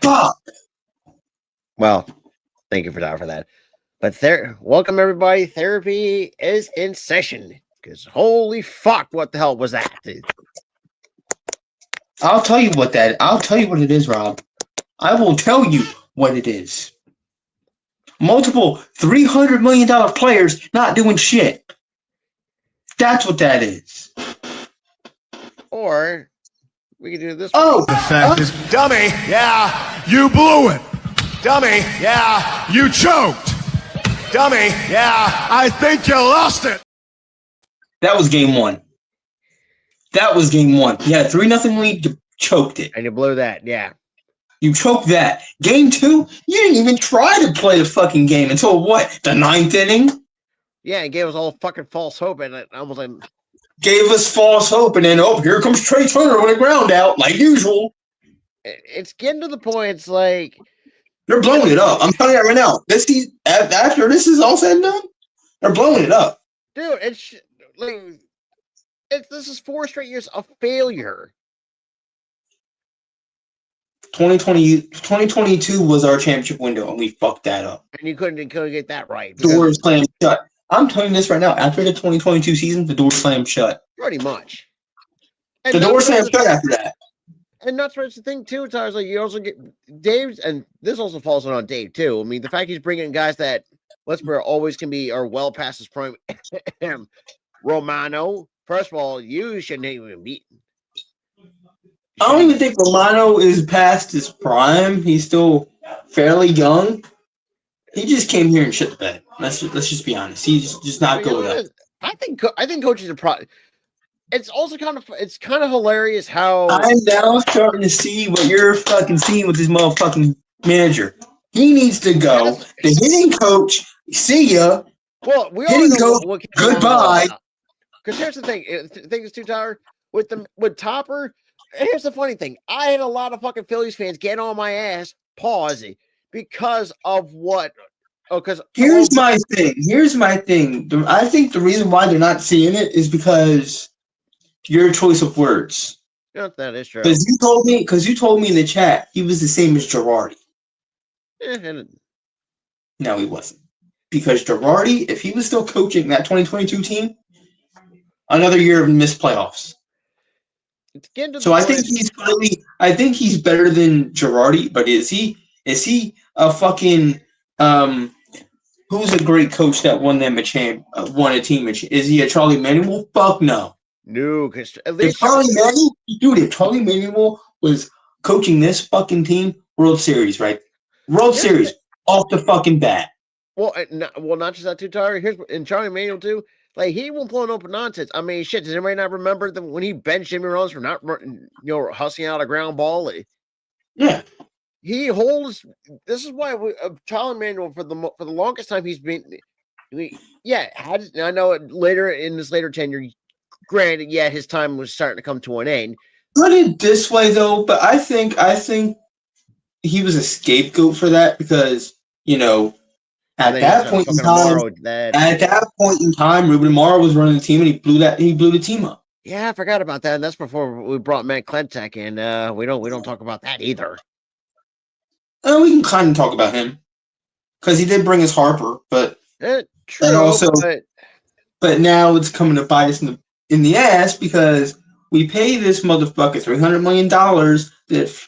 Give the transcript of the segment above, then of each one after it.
Fuck. Well, thank you for that. But welcome everybody. Therapy is in session. Because holy fuck, what the hell was that? I'll tell you what it is, Rob. I will tell you what it is. Multiple $300 million players not doing shit. That's what that is. Or we can do this. Oh, the fact is, dummy, yeah, you blew it. Dummy, yeah, you choked. Dummy, yeah, I think you lost it. That was game one. You had a 3-0 lead, you choked it. And you blew that, yeah. You choked that. Game two, you didn't even try to play the fucking game until what? The 9th inning? Yeah, it gave us all fucking false hope, and it almost like gave us false hope, and then here comes Trey Turner with a ground out, like usual. It's getting to the point. It's like they're blowing it up. I'm telling you right now. After this is all said and done, they're blowing it up, dude. This is 4 straight years of failure. 2022 was our championship window, and we fucked that up. And you couldn't get that right. Doors slammed shut. I'm telling you this right now. After the 2022 season, the door slammed shut. Pretty much. And the door slammed shut after that. And that's what's the thing too. Tyler's like you also get Dave's, and this also falls on Dave too. I mean, the fact he's bringing guys that always can be or well past his prime. Romano, first of all, you shouldn't even be. I don't even think Romano is past his prime. He's still fairly young. He just came here and shit the bed. Let's just be honest. He's just not good enough. I think coaching is a problem. It's also kind of hilarious how I'm now starting to see what you're fucking seeing with this motherfucking manager. He needs to go. The hitting coach, see ya. Well, we all know what goodbye. Because here's the thing. The thing is too, Tyler, with Topper. Here's the funny thing. I had a lot of fucking Phillies fans get on my ass, because of what? Oh, because here's my thing. I think the reason why they're not seeing it is because your choice of words. Yeah, that is true. Because you told me in the chat he was the same as Girardi. No, he wasn't. Because Girardi, if he was still coaching that 2022 team, another year of missed playoffs. So I think he's better than Girardi, but is he a fucking who's a great coach that won them won a team? Is he a Charlie Manuel? Fuck no. No, because at least if Charlie Manuel was coaching this fucking team, World Series, right? Series off the fucking bat. Well, not just that too, Tyler. And Charlie Manuel too. Like, he won't blow open nonsense. I mean, shit, does anybody not remember when he benched Jimmy Rose for not, hustling out a ground ball? Yeah. He holds. This is why Charlie Manuel, for the longest time, he's been. I know later in his later tenure, granted, his time was starting to come to an end. Put it this way, though, but I think he was a scapegoat for that because, At that point in time, Ruben Amaro was running the team, and he blew the team up. Yeah, I forgot about that. And that's before we brought Matt Klentak in. We don't talk about that either. We can kind of talk about him because he did bring us Harper, but true. But now it's coming to bite us in the ass because we pay this motherfucker $300 million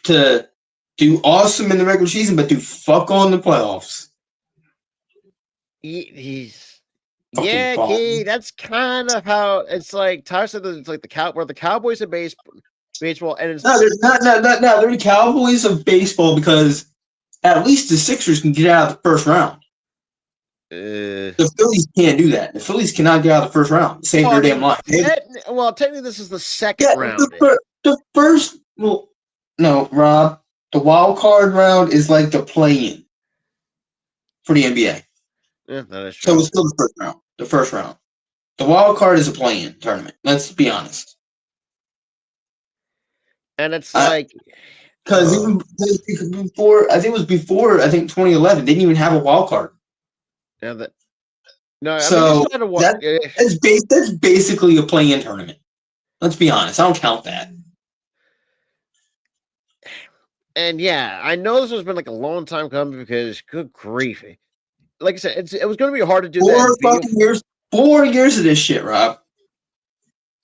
to do awesome in the regular season, but do fuck all in the playoffs. That's kind of how it's like. Tyler said that it's like the Cowboys of baseball, and it's no, they're the Cowboys of baseball because at least the Sixers can get out of the first round. The Phillies can't do that. The Phillies cannot get out of the first round. Save their damn life. Technically, this is the second round. The first, no, Rob. The wild card round is like the play-in for the NBA. Yeah, that is true. So it's still the first round. The wild card is a play-in tournament. Let's be honest. And it's like because before 2011, they didn't even have a wild card. Yeah, that's basically a play-in tournament. Let's be honest. I don't count that. And yeah, I know this has been like a long time coming because good grief. Like I said, it was going to be hard to do 4 that. fucking years. 4 years of this shit, Rob.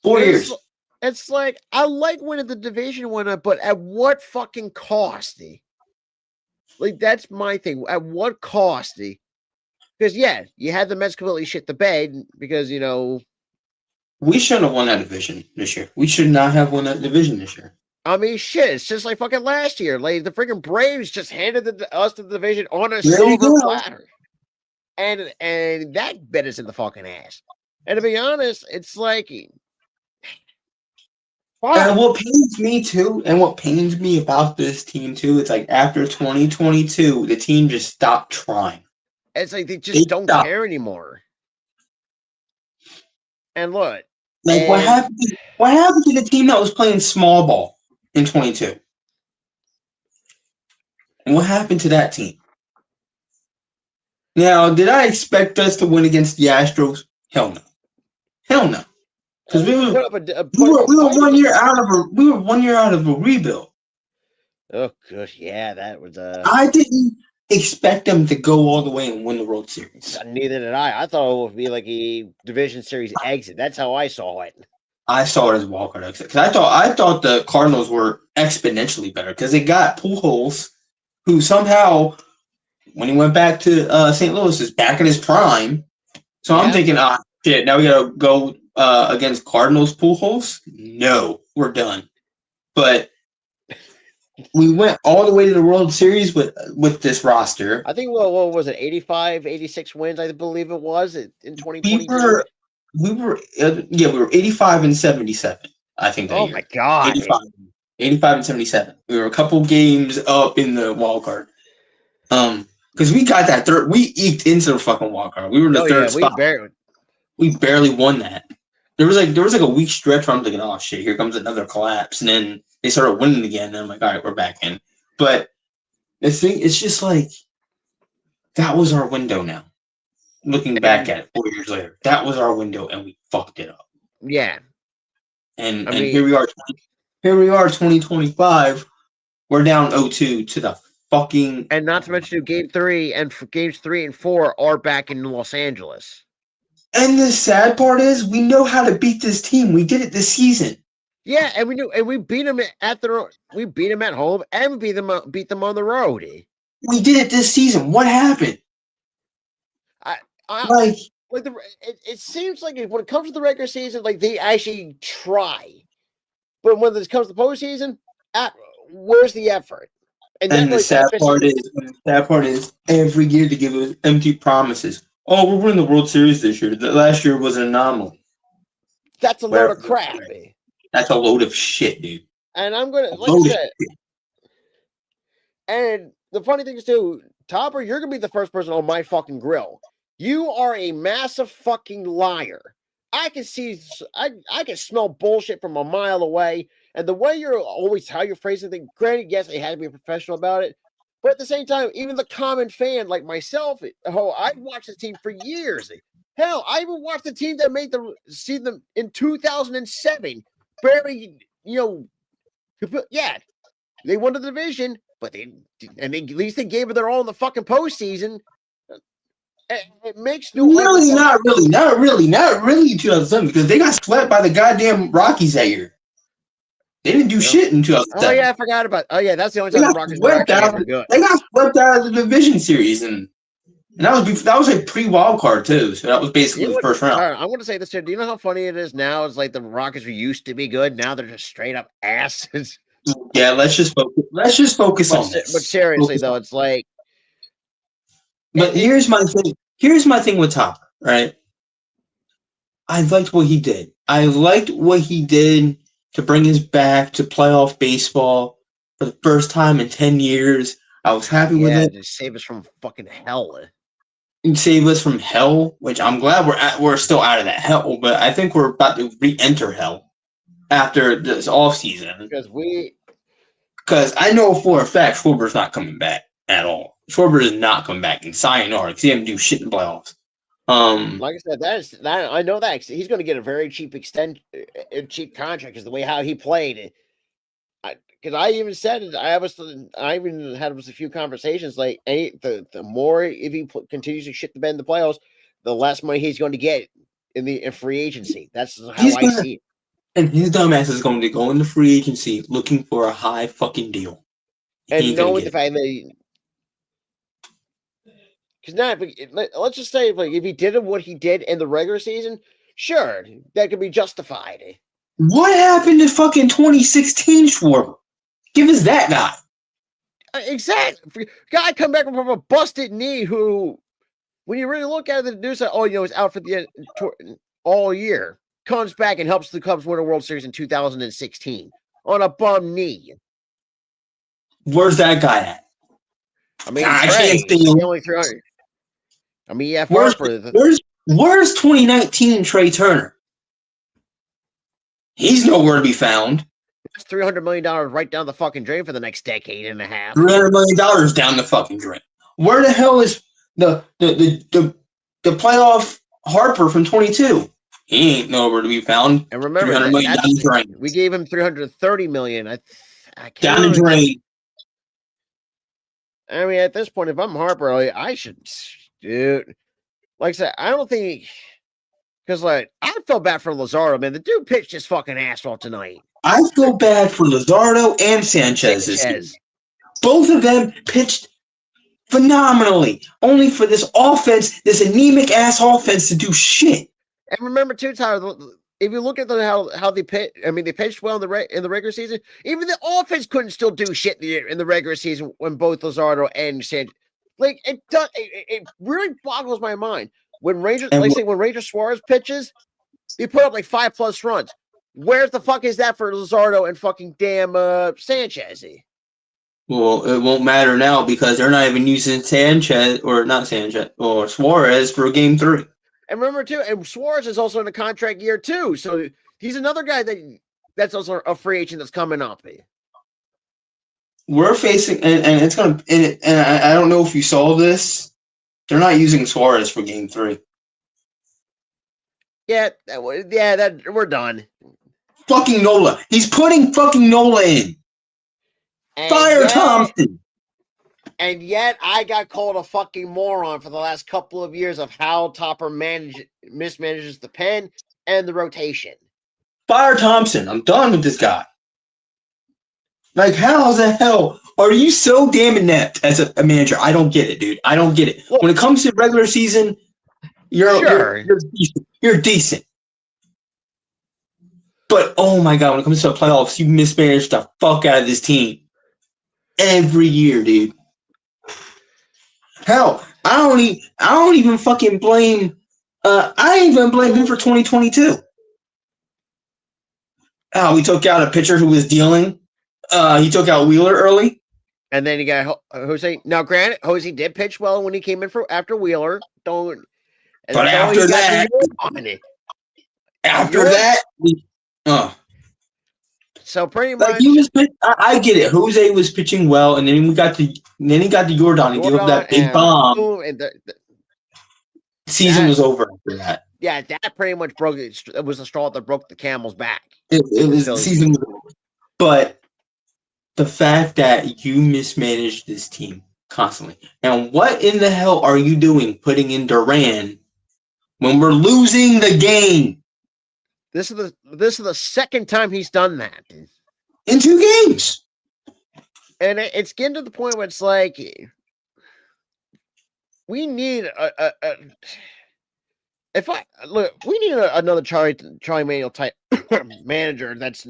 4 years. It's like, I like winning the division winner, but at what fucking cost? Like, that's my thing. At what cost? Because, yeah, you had the Mets completely shit the bed because, we shouldn't have won that division this year. We should not have won that division this year. I mean, shit, it's just like fucking last year. Like, the freaking Braves just handed us the division on a silver platter. And that bit us in the fucking ass. And to be honest, it's like... And what pains me too, and what pains me about this team too, it's like after 2022, the team just stopped trying. It's like they just don't care anymore. And look, what happened? What happened to the team that was playing small ball in 22? And what happened to that team? Now, did I expect us to win against the Astros? Hell no. Hell no. Because we were 1 year out of a rebuild. Oh, good. Yeah, that was. I didn't expect them to go all the way and win the World Series. Neither did I. I thought it would be like a division series exit. That's how I saw it. I saw it as a wildcard exit because I thought the Cardinals were exponentially better because they got Pujols, who somehow, when he went back to St. Louis, is back in his prime. So I'm thinking, shit, now we gotta go against Cardinals Pujols? No, we're done. But we went all the way to the World Series with this roster. I think, what was it, 85, 86 wins, I believe it was, in 2022? We were 85 and 77, I think. Oh, my God. 85 and 77. We were a couple games up in the wild card. Because we got that third, we eked into the fucking wild card. We were in the third spot. We barely won that. There was like a week stretch where I'm thinking, oh shit, here comes another collapse, and then they started winning again, and I'm like, all right, we're back in. But the thing, it's just like that was our window now. Looking back at it 4 years later, that was our window, and we fucked it up. Yeah. And here we are. Here we are, 2025. We're down 0-2 to the fucking. And not to mention, Game 3 and Games 3 and 4 are back in Los Angeles. And the sad part is, we know how to beat this team. We did it this season. Yeah, and we knew, and we beat them at home, and we beat them on the road. We did it this season. What happened? It seems like when it comes to the regular season, like they actually try, but when it comes to postseason, where's the effort? And the sad part is, every year they give us empty promises. Oh, we're winning the World Series this year. The last year was an anomaly. That's a load of crap. That's a load of shit, dude. And I'm gonna, like I said, and the funny thing is too, Topper, you're gonna be the first person on my fucking grill. You are a massive fucking liar. I can see, I can smell bullshit from a mile away. And the way you're always, how you're phrasing things, granted, yes, they had to be professional about it. But at the same time, even the common fan like myself, I've watched the team for years. Hell, I even watched the team that made see them in 2007. Barely, they won the division, but at least they gave it their all in the fucking postseason. It makes no not really 2007 because they got swept by the goddamn Rockies that year. They didn't do shit in 2007. Oh yeah, I forgot about. Oh yeah, that's the only time the Rockies were actually good. They got swept out of the division series, and that was a pre-wild card too. So that was basically the first round. I'm going to say this too. Do you know how funny it is now? It's like the Rockies used to be good. Now they're just straight up asses. Yeah, let's just focus on this. But seriously though, it's like. But here's my thing. Here's my thing with Topper, right? I liked what he did. I liked what he did to bring us back to playoff baseball for the first time in 10 years. I was happy with it. To save us from fucking hell. And save us from hell, which I'm glad we're still out of that hell, but I think we're about to re-enter hell after this offseason. Because I know for a fact Schwarber's not coming back at all. Schwarber is not coming back in sayonara because he didn't do shit in the playoffs. Like I said, I know that he's going to get a very cheap cheap contract because the way how he played. because I even said it. I even had a few conversations. Like, the more if he continues to shit the bed in the playoffs, the less money he's going to get in free agency. That's how I see it. And his dumbass is going to go into free agency looking for a high fucking deal, and knowing the fact that. Because let's just say, like, if he did what he did in the regular season, sure, that could be justified. What happened to fucking 2016 Schwarber? Give us that guy. Exactly. Guy come back from a busted knee who, when you really look at it, the news like, he's out for the all year. Comes back and helps the Cubs win a World Series in 2016 on a bum knee. Where's that guy at? I mean, I can't see him. Only 300. I mean, yeah, where's 2019 Trey Turner? He's nowhere to be found. That's $300 million right down the fucking drain for the next decade and a half. $300 million down the fucking drain. Where the hell is the playoff Harper from 22? He ain't nowhere to be found. And remember, $300 million down the drain. We gave him $330 million. I can't down the drain. I mean, at this point, if I'm Harper, I should, dude. Like I said, I don't think, because like I felt bad for Luzardo, man. The dude pitched his fucking ass off tonight. I feel bad for Luzardo and Sanchez. Both of them pitched phenomenally, only for this offense, this anemic ass offense, to do shit. And remember too, Tyler, if you look at how they pitched, I mean, they pitched well in the regular season. Even the offense couldn't still do shit in the regular season when both Luzardo and Sanchez. Like, it really boggles my mind when Ranger Suarez pitches, he put up like 5+ runs. Where the fuck is that for Luzardo and fucking damn Sanchez? Well, it won't matter now because they're not even using Suarez for game 3. And remember too, and Suarez is also in a contract year too, so he's another guy that's also a free agent that's coming up. We're facing, and it's gonna, and I don't know if you saw this. They're not using Suarez for game 3. Yeah, we're done. Fucking Nola. He's putting fucking Nola in. Fire Thompson. And yet I got called a fucking moron for the last couple of years of how Topper mismanages the pen and the rotation. Fire Thompson. I'm done with this guy. Like, how the hell are you so damn inept as a manager? I don't get it, dude. I don't get it. Well, when it comes to regular season, you're decent. But, oh my God, when it comes to the playoffs, you mismanage the fuck out of this team. Every year, dude. Hell, I don't even fucking blame I ain't even blame him for 2022. We took out a pitcher who was dealing. He took out Wheeler early. And then you got Jose. Now, granted, Jose did pitch well when he came in after Wheeler. But after that, so pretty much, I get it. Jose was pitching well, and then he got the Jordan. He gave up that big bomb. And season was over after that. Yeah, that pretty much broke it. It was the straw that broke the camel's back. It was season was over. But the fact that you mismanaged this team constantly, and what in the hell are you doing putting in Duran when we're losing the game? This is the second time he's done that in 2 games, and it's getting to the point where it's like we need we need another Charlie Manuel type manager. That's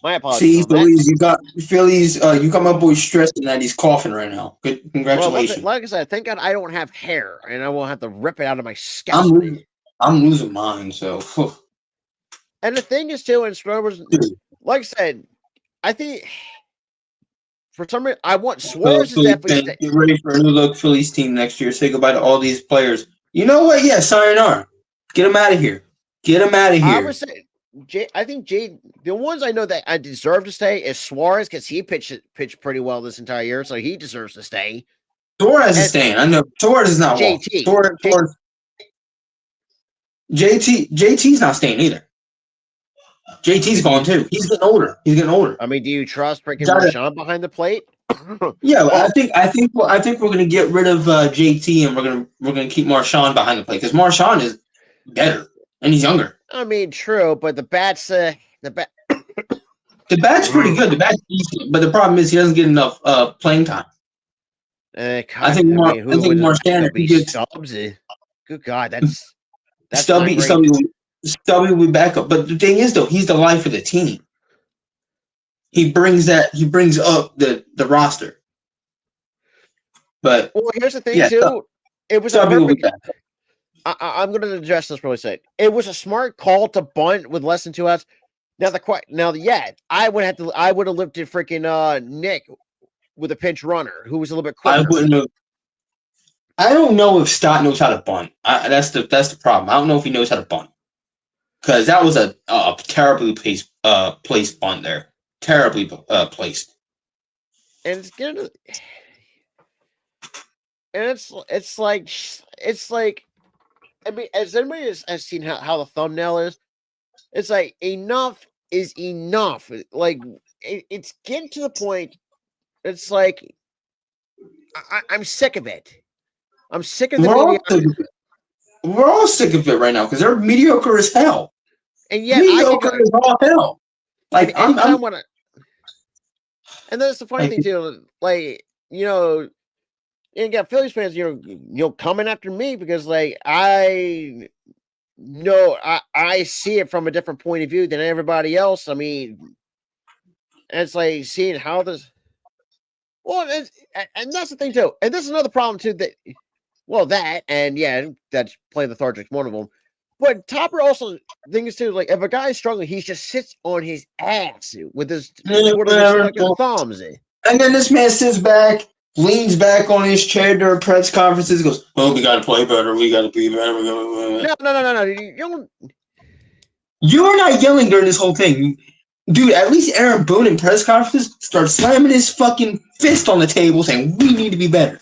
my apologies. See, Phillies, you come up with stressing that he's coughing right now. Good, congratulations. Well, like I said, thank God I don't have hair, and I won't have to rip it out of my scalp. I'm losing mine, so. And the thing is, too, and Schwarber's, like I said, I think for some reason I want Suarez to definitely get ready for a new look Phillies team next year. Say goodbye to all these players. You know what? Yeah, sayonara. Get them out of here. I would say. I think the ones I know that I deserve to stay is Suarez because he pitched pretty well this entire year, so he deserves to stay. Suarez is staying. I know Suarez is not. JT. JT's not staying either. JT's gone too. He's getting older. I mean, do you trust freaking Marshawn behind the plate? Yeah, well, I think we're gonna get rid of JT and we're gonna keep Marshawn behind the plate because Marshawn is better and he's younger. I mean, true, but the bat's pretty good. The bat's decent, but the problem is he doesn't get enough playing time. I think Marshawn gets Stubbs. Good God, that's Stubby will be back up. But the thing is, though, he's the life of the team. He brings up the roster. But here's the thing too. It was Stubby a will be perfect. back. I'm going to address this really say it was a smart call to bunt with less than 2 outs. I would have lifted freaking Nick with a pinch runner who was a little bit quicker. I wouldn't have. I don't know if Stott knows how to bunt. That's the problem. I don't know if he knows how to bunt because that was a terribly placed bunt there. Terribly placed. And it's gonna. And it's like. I mean, as anybody has seen how the thumbnail is, it's like enough is enough. Like it's getting to the point. It's like I'm sick of it. I'm sick of the media. We're all sick of it right now because they're mediocre as hell. And yet, mediocre as all hell. Like and that's the funny thing too. Like and got Phillies fans, coming after me because like I see it from a different point of view than everybody else. I mean, it's like seeing how this. Well, and that's the thing too. And this is another problem too. That's play lethargic, one of them. But Topper also thinks too, like if a guy's struggling, he just sits on his ass with his thumbs. And then this man sits back, leans back on his chair during press conferences, goes, "Oh, we got to play better. We got to be better." No. You are not yelling during this whole thing. Dude, at least Aaron Boone in press conferences starts slamming his fucking fist on the table saying, "We need to be better."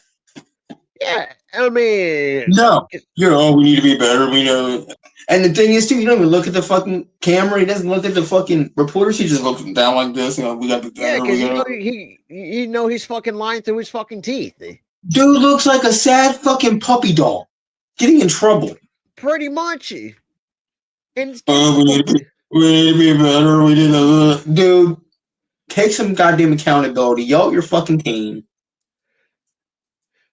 Yeah, I mean... No. We need to be better. We know. And the thing is, too, you don't even look at the fucking camera. He doesn't look at the fucking reporters. He just looks down like this. We got to be better. Yeah, because he's fucking lying through his fucking teeth. Dude looks like a sad fucking puppy dog. Getting in trouble. Pretty much. And we need to be better. We need to... Dude, take some goddamn accountability. Yell at your fucking team.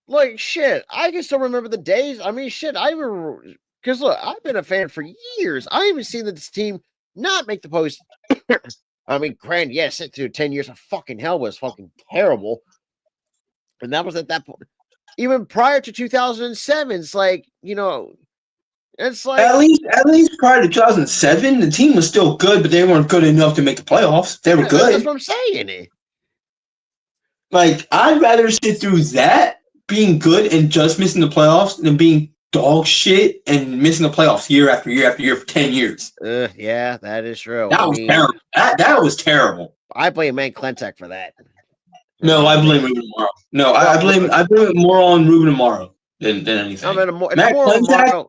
Like, shit, I can still remember the days. I mean, shit, because look, I've been a fan for years. I haven't seen this team not make the post. I mean, sit through 10 years of fucking hell was fucking terrible. And that was at that point. Even prior to 2007, it's like, it's like. At least prior to 2007, the team was still good, but they weren't good enough to make the playoffs. They were good. That's what I'm saying. Like, I'd rather sit through that. Being good and just missing the playoffs than being dog shit and missing the playoffs year after year after year for 10 years. Yeah, that is true. That was terrible. That was terrible. I blame Matt Klentak for that. No, I blame Ruben Amaro. No, I blame it more on Ruben Amaro than anything. Matt Klentak,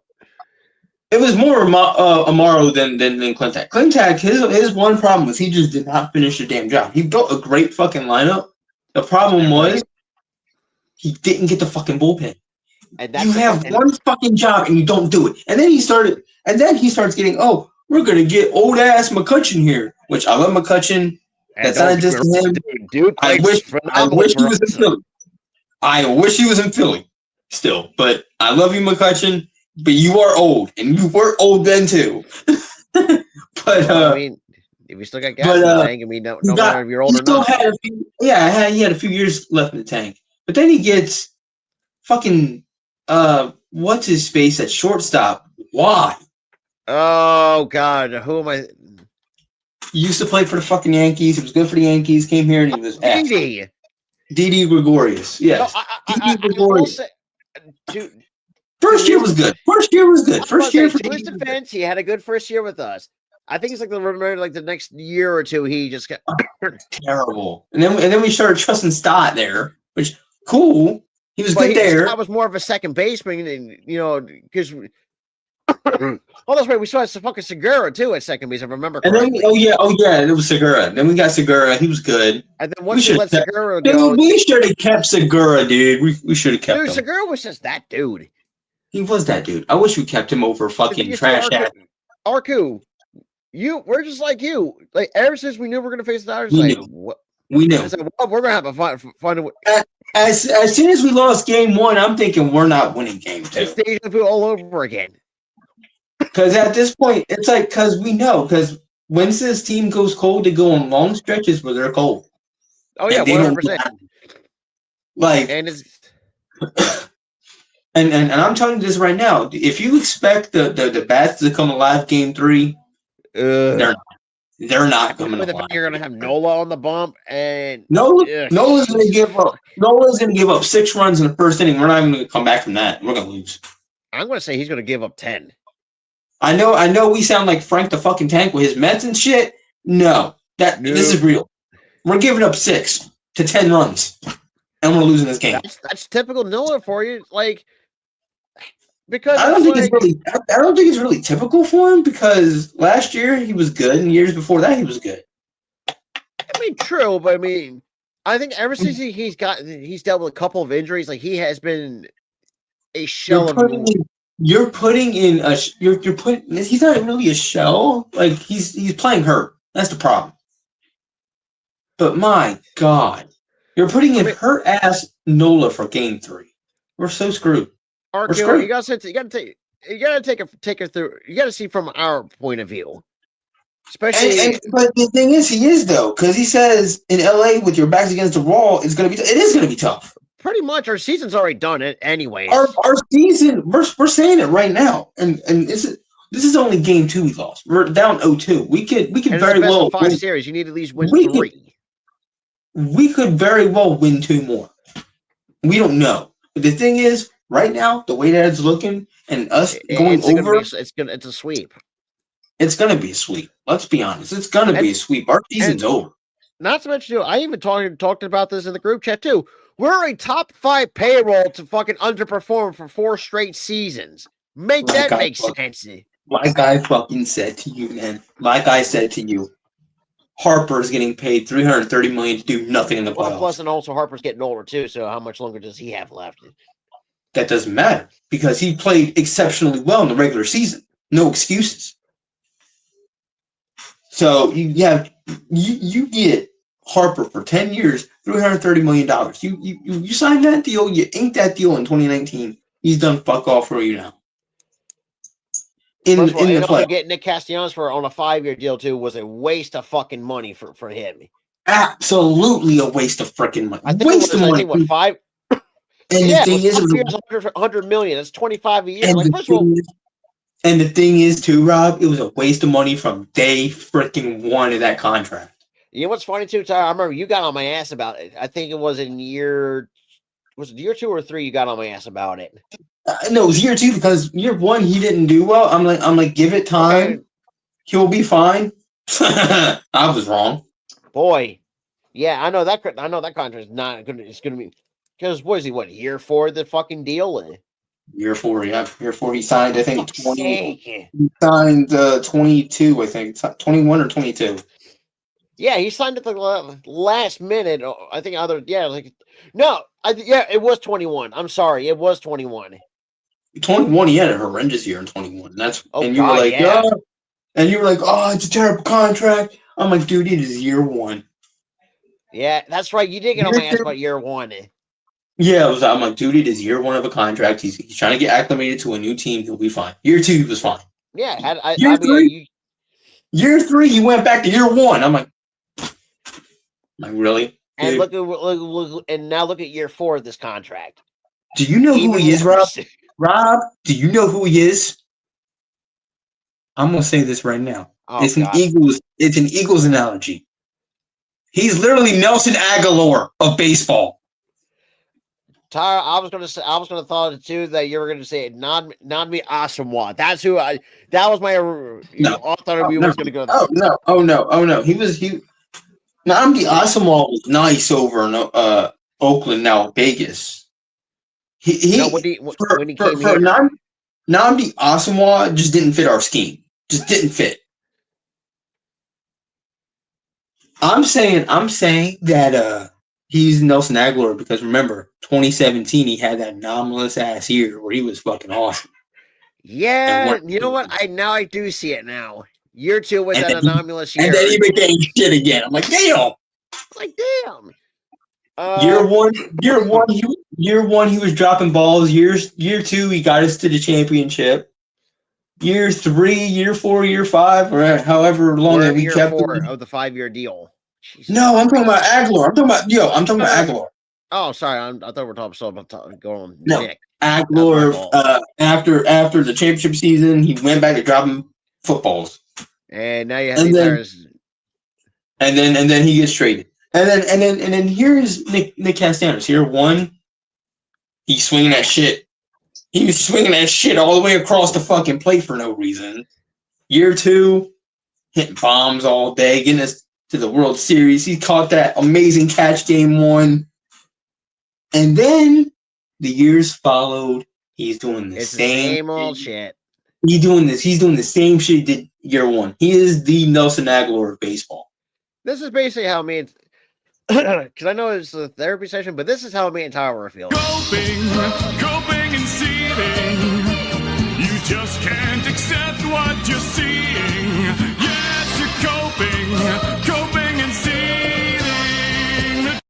it was more Amaro than Klentak. Klentak, his one problem was he just did not finish the damn job. He built a great fucking lineup. The problem was he didn't get the fucking bullpen. And you have one fucking job and you don't do it. And then he starts getting, we're gonna get old ass McCutchen here, which I love McCutchen. That's not a diss to him. Dude, I wish he was in Philly. I wish he was in Philly still, but I love you, McCutchen. But you are old, and you were old then too. But I mean, if you still got gas in the tank, I mean, no matter if you're old or not. He had a few years left in the tank. But then he gets fucking what's his face at shortstop? Why? Oh God, who am I? He used to play for the fucking Yankees. He was good for the Yankees. Came here and he was Didi Gregorius. Yes, Didi Gregorius. First year was good. First year to his defense, he had a good first year with us. I think it's like the next year or two, he just got terrible. And then we started trusting Stott there, which cool. He was good there. I was more of a second baseman, and because Oh, that's right. We saw fucking Segura too at second base, if I remember And correctly. then, it was Segura. Then we got Segura. He was good. And then once we let Segura go, dude, we should have kept Segura, dude. We should have kept him. Dude, Segura was just that dude. He was that dude. I wish we kept him over fucking trash ass. Arku, we're just like you. Like ever since we knew we were gonna face the Dodgers, we knew. I said, well, we're gonna have a fun. As soon as we lost game 1, I'm thinking we're not winning game 2. It's deja vu all over again. Because at this point, it's like we know because once this team goes cold, they go on long stretches where they're cold. Oh yeah, 100%. Like and it's. And I'm telling you this right now. If you expect the bats to come alive game 3, they're not coming alive. You're gonna have Nola on the bump, and Nola's gonna give up. Nola's gonna give up 6 runs in the first inning. We're not even gonna come back from that. We're gonna lose. I'm gonna say he's gonna give up 10. I know. We sound like Frank the fucking Tank with his Mets and shit. No, this is real. We're giving up 6 to 10 runs, and we're losing this game. That's typical Nola for you, like. Because I don't think it's really typical for him because last year he was good and years before that he was good. I mean, true, but I mean, I think ever since he's dealt with a couple of injuries, like he has been a shell of him. You're putting he's not really a shell. Like he's playing hurt. That's the problem. But my God, you're putting in hurt ass Nola for game 3. We're so screwed. Arco, you gotta take it through. You gotta see from our point of view, especially. But the thing is, he is though, because he says in LA with your backs against the wall, it is gonna be tough. Pretty much, our season's already done it anyway. Our season, we're saying it right now, and this is only game 2 we lost. We're down 0-2. We could very well 5 series. You need to at least win 3. We could very well win 2 more. We don't know. But the thing is. Right now, the way that it's looking, and us going over, it's a sweep. It's gonna be a sweep. Let's be honest, it's gonna be a sweep. Our season's over. Not to mention, I even talked about this in the group chat too. We're a top 5 payroll to fucking underperform for 4 straight seasons. Make sense. My guy fucking said to you, man. My guy said to you, Harper's getting paid $330 million to do nothing in the playoffs. Plus, and also Harper's getting older too. So, how much longer does he have left? That doesn't matter because he played exceptionally well in the regular season. No excuses. So you get Harper for 10 years, $330 million. You signed that deal. You inked that deal in 2019. He's done fuck all for you now. Getting Nick Castellanos on a 5-year deal too was a waste of fucking money for him. Absolutely a waste of freaking money. I think waste of money. What 5? And yeah, the thing is, $100 million. That's $25 a year. And the thing is, too, Rob, it was a waste of money from day freaking 1 of that contract. You know what's funny too, Tyler? I remember you got on my ass about it. I think it was year 2 or 3? You got on my ass about it. No, it was year 2 because year 1 he didn't do well. I'm like, give it time. Okay. He'll be fine. I was wrong. Boy, yeah, I know that contract is not good. It's going to be. Because what is he? Year 4 of the fucking deal? Year 4, yeah. Year 4, he signed. I think 20. He signed 22. I think 21 or 22. Yeah, he signed at the last minute. I think it was 21. I'm sorry, it was 21. 21. He had a horrendous year in 21. And you were like, oh, it's a terrible contract. I'm like, dude, it is year 1. Yeah, that's right. You did get on my ass about year 1. Yeah, I'm like, dude, it is year 1 of a contract. He's trying to get acclimated to a new team. He'll be fine. Year 2, he was fine. Yeah. Year 3, he went back to year 1. I'm like, really? And now look at year 4 of this contract. Do you know who he is, Rob? Rob, do you know who he is? I'm gonna say this right now. It's an Eagles analogy. He's literally Nelson Aguilar of baseball. Tyler, I was gonna thought it too that you were gonna say Nanmi Asamoah. That's who that was my I thought we was gonna go there. Oh no. He Nanmi Asamoah was nice over in Oakland, now Vegas. When he came here. Nnamdi Asomugha just didn't fit our scheme. Just didn't fit. I'm saying that he's Nelson Aguilar because remember, 2017 he had that anomalous ass year where he was fucking awesome. Yeah, you know what? I do see it now. Year 2 was that anomalous year. And then he became shit again. I'm like, damn. Damn. Year one, he was dropping balls. Year 2, he got us to the championship. Year 3, year 4, year 5, or however long that we kept year 4 of the 5-year deal. Jesus no, I'm talking about Aguilar. I'm talking about Aguilar. Oh, sorry. I thought we were talking about going no, Nick. Aguilar. After the championship season, he went back to dropping footballs. And now you have these and then he gets traded. And then here's Nick Castellanos. Year 1, he's swinging that shit. He was swinging that shit all the way across the fucking plate for no reason. Year 2, hitting bombs all day, getting us to the World Series. He caught that amazing catch game 1. And then the years followed. He's doing the same old shit. He's doing the same shit he did year 1. He is the Nelson Aguilar of baseball. This is basically how me and because I know it's a therapy session, but this is how me and Tyler feel. Coping and seething. You just can't accept what you're seeing. Yes, you're coping and seething.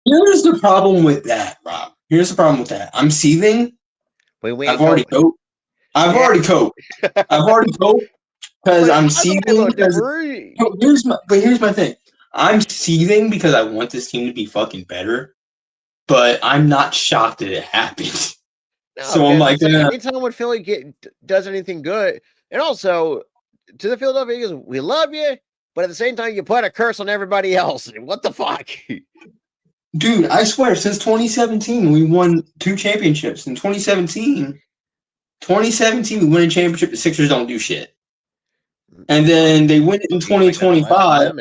Here's the problem with that, Rob. Here's the problem with that. I'm seething. I've already coped. I've already coped because I'm seething. Here's my thing. I'm seething because I want this team to be fucking better, but I'm not shocked that it happened. No, so I'm like, anytime when Philly does anything good, and also to the Philadelphia Eagles, we love you, but at the same time, you put a curse on everybody else. What the fuck? Dude, I swear, since 2017, we won 2 championships. In 2017, we win a championship. The Sixers don't do shit. And then they win it in 2025.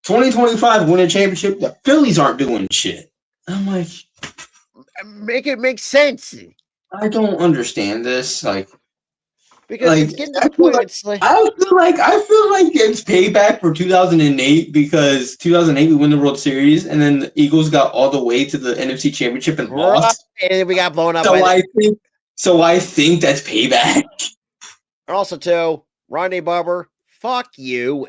2025 win a championship. The Phillies aren't doing shit. I'm like, make it make sense. I don't understand this. Because it's getting to the point. I feel like it's payback for 2008 because 2008 we win the World Series and then the Eagles got all the way to the NFC Championship and lost. And then we got blown up. So I think that's payback. And also, too, Ronnie Barber, fuck you.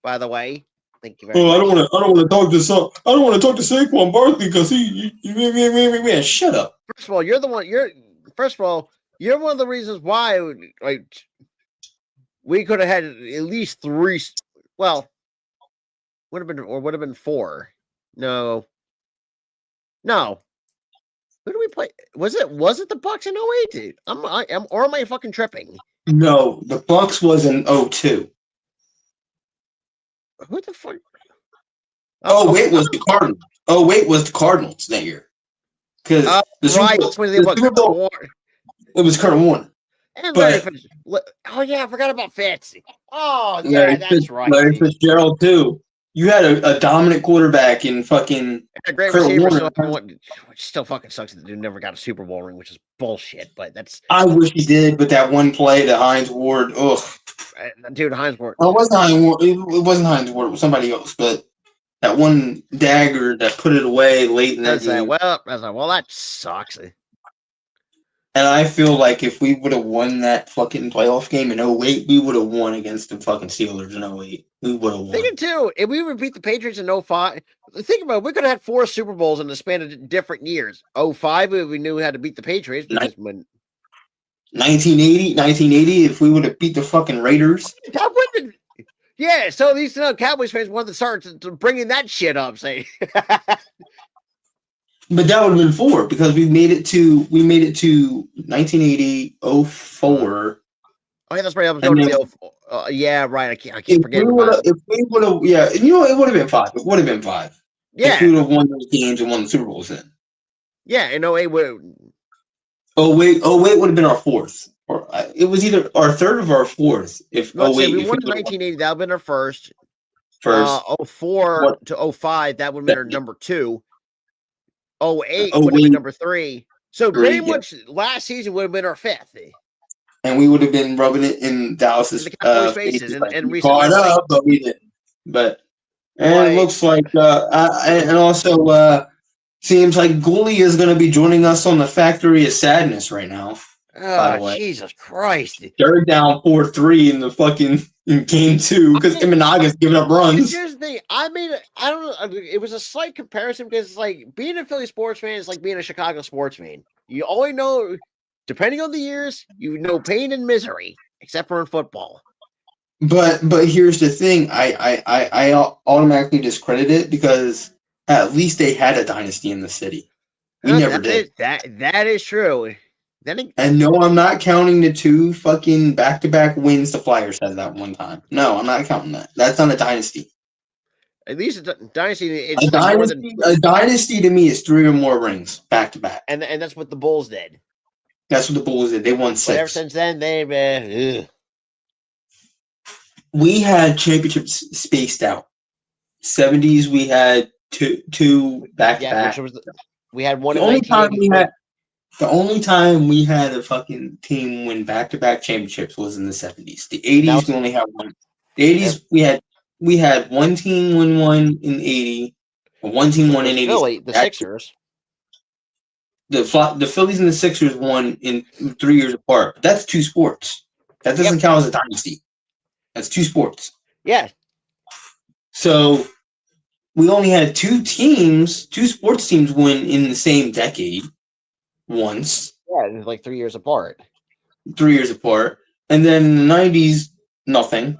By the way, thank you very much. I don't want to talk to I don't want to talk to Saquon Barkley because he man, shut up. First of all, you're one of the reasons why we could have had at least 3. Well, would have been 4. No. Who do we play? Was it the Bucks in 08? Or am I fucking tripping? No, the Bucks was in 02. Who the fuck? Was the Cardinals. Was the Cardinals that year. Because it was Colonel Warner. And I forgot about Fitzy. Oh, yeah, that's right. Larry Fitzgerald, too. You had a dominant quarterback in fucking a great receiver, which still fucking sucks that the dude never got a Super Bowl ring, which is bullshit, but that's... I wish he did, but that one play to Hines Ward, ugh. Dude, Hines Ward. Well, it wasn't Hines Ward, it was somebody else, but that one dagger that put it away late in that game. Well, that sucks. And I feel like if we would have won that fucking playoff game in 08, we would have won against the fucking Steelers in 08. We would have won. Think it too. If we would beat the Patriots in 05, think about it. We could have had 4 Super Bowls in the span of different years. 05, we knew how to beat the Patriots. Because 1980, if we would have beat the fucking Raiders. That would have been, yeah, so these Cowboys fans wanted to start to bringing that shit up, say. But that would have been 4 because we made it to 1980, 04. Oh yeah, that's right. I was going to the yeah, right. I can't forget. If we would have, yeah, it would have been 5. It would have been 5. Yeah, if we would have won those games and won the Super Bowls then. Yeah, in 08 would. 08 would have been our 4th, or it was either our 3rd or our 4th. If we won in 1980, that would have been our first. 04 to 05, that would have been our number 2. 08 would have been number 3. So pretty much last season would have been our 5th. And we would have been rubbing it in Dallas's faces like, and we caught up, but we didn't. But it looks like, and also seems like Gooley is going to be joining us on the Factory of Sadness right now. By the way, Jesus Christ! They're down 4-3 in the fucking in game 2 because Imanaga's giving up runs. Here's the thing. I don't know. It was a slight comparison because it's like being a Philly sports fan is like being a Chicago sports fan. You only know, depending on the years, you know pain and misery, except for in football. But here's the thing. I automatically discredit it because at least they had a dynasty in the city. We never did. That is true. And no, I'm not counting the 2 fucking back-to-back wins the Flyers had that one time. No, I'm not counting that. That's not a dynasty. At least a dynasty. A dynasty to me is 3 or more rings back-to-back. And that's what the Bulls did. That's what the Bulls did. They won 6. But ever since then, they've we had championships spaced out. 70s, we had two back-to-back. Yeah, we had one. The only time we had a fucking team win back-to-back championships was in the 70s. The 80s, we only had one. The 80s, we had one team win one in 80, or one team won in 80. The Sixers. The Phillies and the Sixers won in 3 years apart. That's 2 sports. That doesn't count as a dynasty. That's 2 sports. Yeah. So we only had 2 sports teams win in the same decade. Once. Yeah, it was like 3 years apart. 3 years apart. And then in the 90s, nothing.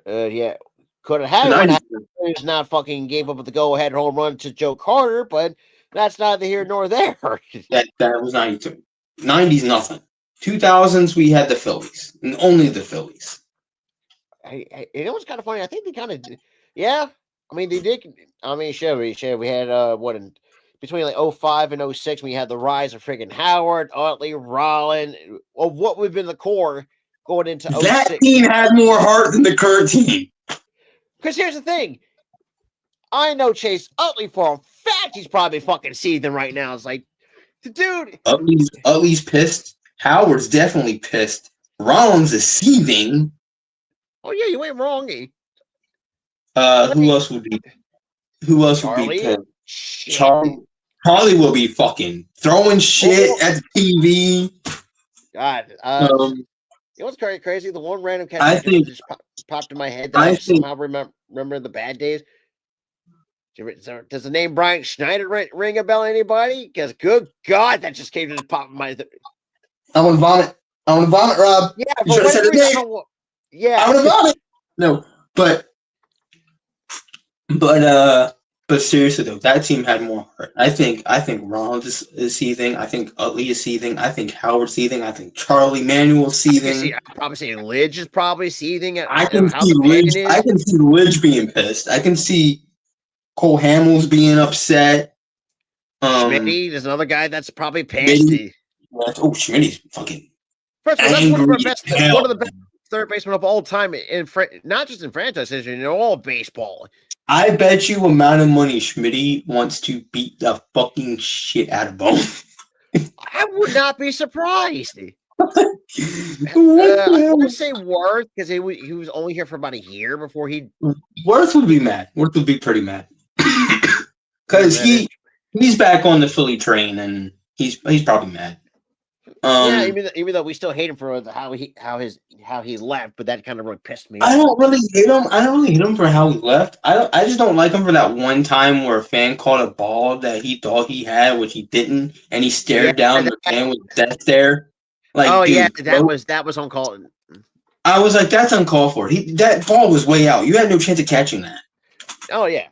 Yeah. Could have had one. Who's not fucking gave up the go-ahead home run to Joe Carter, but that's neither here nor there. that was 92. 90s, nothing. 2000s, we had the Phillies. And only the Phillies. It was kind of funny. I think they kind of did. Yeah. I mean, they did. I mean, sure. We had, between like 05 and 06, we had the rise of freaking Howard, Utley, Rollin, of what would have been the core going into 06. That team had more heart than the current team. Because here's the thing. I know Chase Utley for a fact he's probably fucking seething right now. It's like, the dude. Utley's pissed. Howard's definitely pissed. Rollins is seething. Oh, yeah, you ain't wrong. Who else would be? Charlie? Pissed? Charlie will be fucking throwing shit at the TV. God. You know what's crazy? The one random catch just popped in my head that I somehow remember the bad days. Does the name Brian Schneider ring a bell, anybody? Because good God, that just came to the pop of my head. I want to vomit, Rob. Yeah, you should have said it. I want to vomit. No, but seriously though, that team had more heart. I think Rollins is seething. I think Utley is seething. I think Howard's seething. I think Charlie Manuel's seething. I'm probably saying Lidge is probably seething. I can see Lidge being pissed. I can see Cole Hamels being upset. Schmitty, there's another guy that's probably pissed. Schmitty's fucking. First of all, that's one of the best third basemen of all time not just in franchise history, in all of baseball. I bet you amount of money Schmitty wants to beat the fucking shit out of Bone. I would not be surprised. I would say Worth because he was only here for about a year before he. Worth would be mad. Worth would be pretty mad because he's back on the Philly train and he's probably mad. Yeah, even though we still hate him for how he left, but that kind of really pissed me off. I don't really hate him for how he left. I just don't like him for that one time where a fan called a ball that he thought he had, which he didn't, and he stared down the fan with death stare. Like, that was uncalled. I was like, that's uncalled for. That ball was way out. You had no chance of catching that. Oh yeah.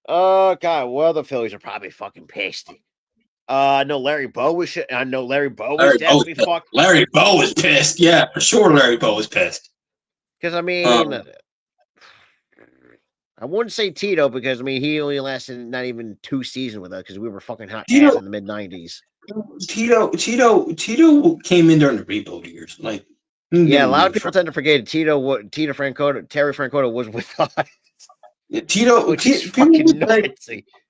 Oh God. Well, the Phillies are probably fucking pissed. No, Larry Bowe was shit. I know Larry Bowe was definitely fucked. Larry Bowe was pissed. Yeah, for sure. Larry Bowe was pissed. Because I mean, I wouldn't say Tito because I mean he only lasted not even 2 seasons with us because we were fucking hot ass in the mid-90s. Tito came in during the rebuild years. Like, yeah, a lot of people tend to forget Terry Francona was with us. Tito,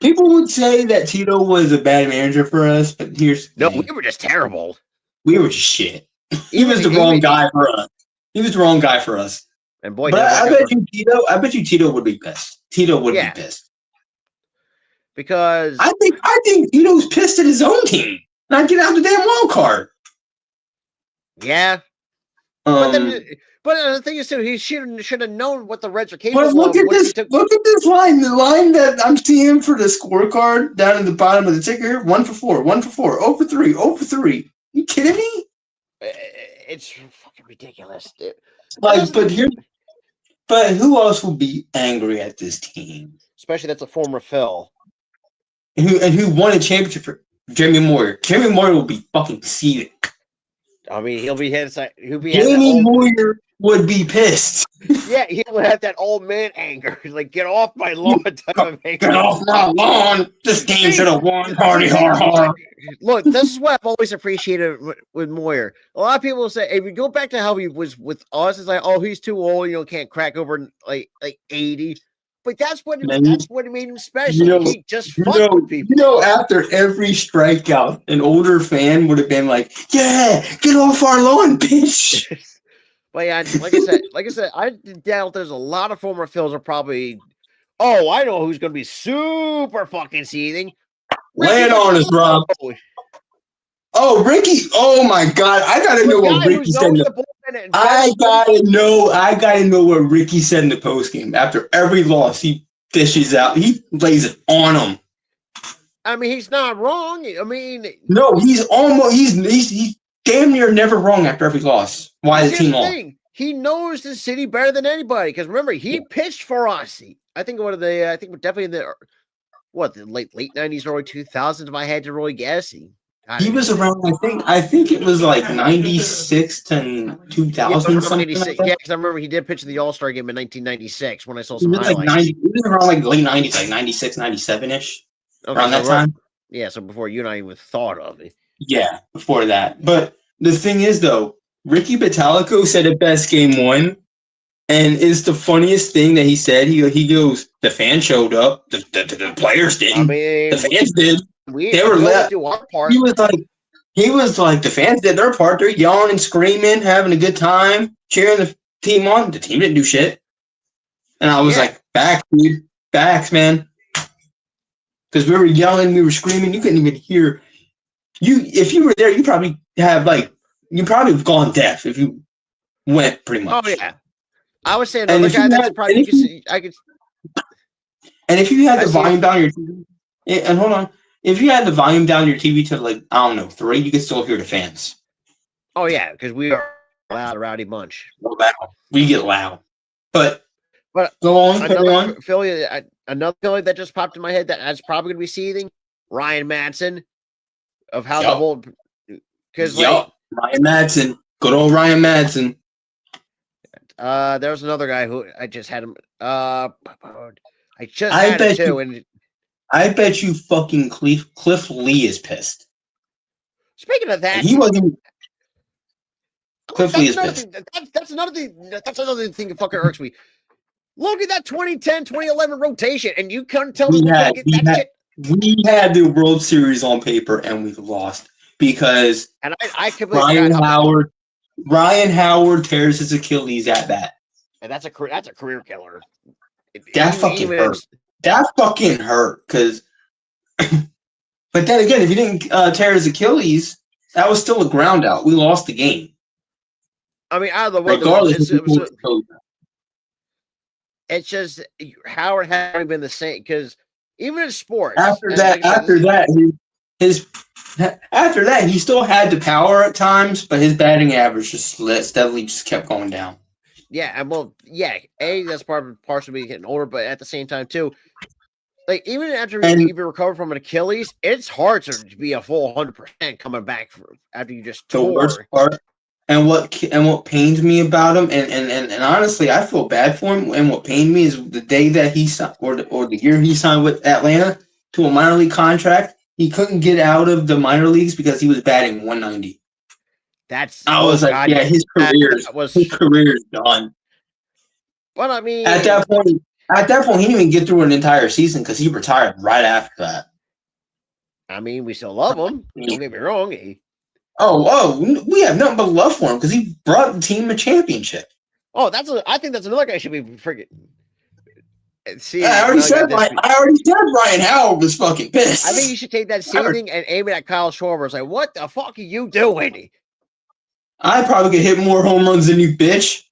people would say that Tito was a bad manager for us, but here's no, we were just terrible. We were just shit. He was the wrong guy for us. He was the wrong guy for us. And boy, but I bet you Tito would be pissed. Tito would be pissed. Because I think Tito's pissed at his own team. Not get out the damn wild card. Yeah. But the thing is, too, he should have known what the Reds are capable of. Look at this line. The line that I'm seeing for the scorecard down at the bottom of the ticker: 1 for 4, 1 for 4, 0 for 3, 0 for 3. You kidding me? It's fucking ridiculous. But who else will be angry at this team? Especially that's a former Phil. And who won a championship for Jamie Moyer. Jamie Moyer will be fucking seething. I mean, Jamie Moyer would be pissed. Yeah, he'll have that old man anger. Like, get off my lawn type of anger. Get off my lawn. This game should have won. Hardy, hard. Look, this is what I've always appreciated with Moyer. A lot of people say, if we go back to how he was with us, it's like, oh, he's too old, can't crack over like 80. But that's what made him special. He just fucked with people. After every strikeout, an older fan would have been like, "Yeah, get off our lawn, bitch." But yeah, like I said, I doubt there's a lot of former Phils are probably. Oh, I know who's going to be super fucking seething. Lay it on us, Rob. Oh, Ricky! Oh my God! I gotta know what Ricky said. I gotta know what Ricky said in the postgame. After every loss, he fishes out. He lays it on him. I mean, he's not wrong. I mean, no, he's damn near never wrong after every loss. Why the team lost? He knows the city better than anybody. Because remember, he pitched for us. I think definitely in the late 90s, early 2000s. If I had to really guess, he was around. I think it was like 96 to 2000. Yeah, because I remember he did pitch in the All-Star game in 1996 when I saw some highlights. It was around like late 90s, like 96, 97 ish. Okay, around that time. Yeah, so before you and I even thought of it. Yeah, before that. But the thing is, though, Ricky Batalico said it best game 1, and it's the funniest thing that he said. He goes, the fans showed up, the players didn't. I mean, the fans did. They were left. Do our part. He was like, the fans did their part. They're yelling and screaming, having a good time, cheering the team on. The team didn't do shit. And I was like, facts, dude. Facts, man. Because we were yelling, we were screaming. You couldn't even hear. If you were there, you probably have gone deaf if you went pretty much. Oh yeah, I was saying another guy that's probably I could. And if you had the volume down your TV, and hold on, if you had the volume down your TV to like 3, you could still hear the fans. Oh yeah, because we are a loud, rowdy bunch. We get loud, but go on. Another Philly that just popped in my head that's probably going to be seething. Ryan Madsen, of how the whole Ryan Madsen, good old Ryan Madsen. There was another guy who I just had him. I had him too, and I bet you fucking Cliff Lee is pissed. Speaking of that, he wasn't. Cliff Lee is pissed. That's another thing. That's another thing that fucking irks me. Look at that 2010, 2011 rotation, and you couldn't tell me we had the World Series on paper, and we lost because Ryan Howard tears his Achilles at bat. And that's a career killer. That fucking hurt. Because, but then again, if he didn't tear his Achilles, that was still a ground out. We lost the game. I mean, out of the way, regardless, it's just Howard hasn't been the same because even in sports. After that, he still had the power at times, but his batting average just steadily kept going down. Yeah, and that's partially getting older, but at the same time too, like even after you recover from an Achilles, it's hard to be a full 100% coming back after you just tore. The worst part. And what pained me about him, and honestly, I feel bad for him. And what pained me is the day that he signed, or the year he signed with Atlanta to a minor league contract, he couldn't get out of the minor leagues because he was batting 190. His career is done. But I mean, at that point, At that point, he didn't even get through an entire season because he retired right after that. I mean, we still love him. Don't get me wrong. We have nothing but love for him because he brought the team a championship. Oh, I think that's another guy should be freaking. See, I already said Ryan Howard was fucking pissed. I think you should take that seasoning and aim it at Kyle Schwarber. It's like, what the fuck are you doing? I probably could hit more home runs than you, bitch.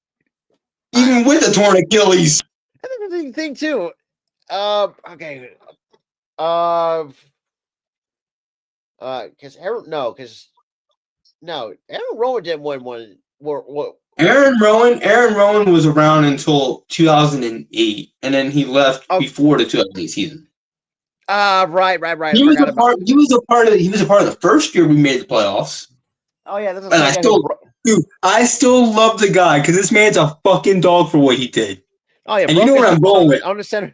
Even with a torn Achilles. I think the thing too. Okay. Because Aaron Rowan didn't win one. What? Aaron Rowan was around until 2008, and then he left before the 2008 season. Right. He was a part of the first year we made the playoffs. Oh yeah, that's and I still love the guy because this man's a fucking dog for what he did. Oh yeah, and you know what I'm going with? On the center.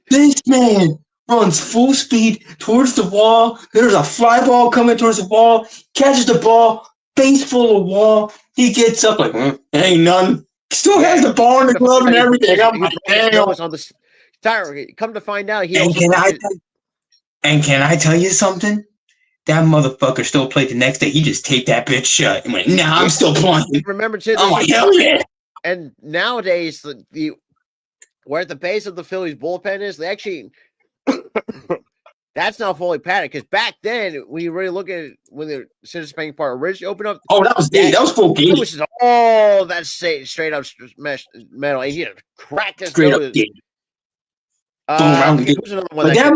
This man runs full speed towards the wall. There's a fly ball coming towards the wall. Catches the ball, face full of wall. He gets up like, ain't none. Still has the ball in the glove and everything. I'm like, damn. Come to find out, can I tell you something? That motherfucker still played the next day. He just taped that bitch shut and went, nah, I'm still playing. Remember too? I'm like, hell yeah. And nowadays, where at the base of the Phillies bullpen is, they actually that's not fully padded. Because back then, when you really look at it, when the center spanking part originally opened up, that was gate. That was full gate. That's straight up metal. And you crack this straight up gate. But that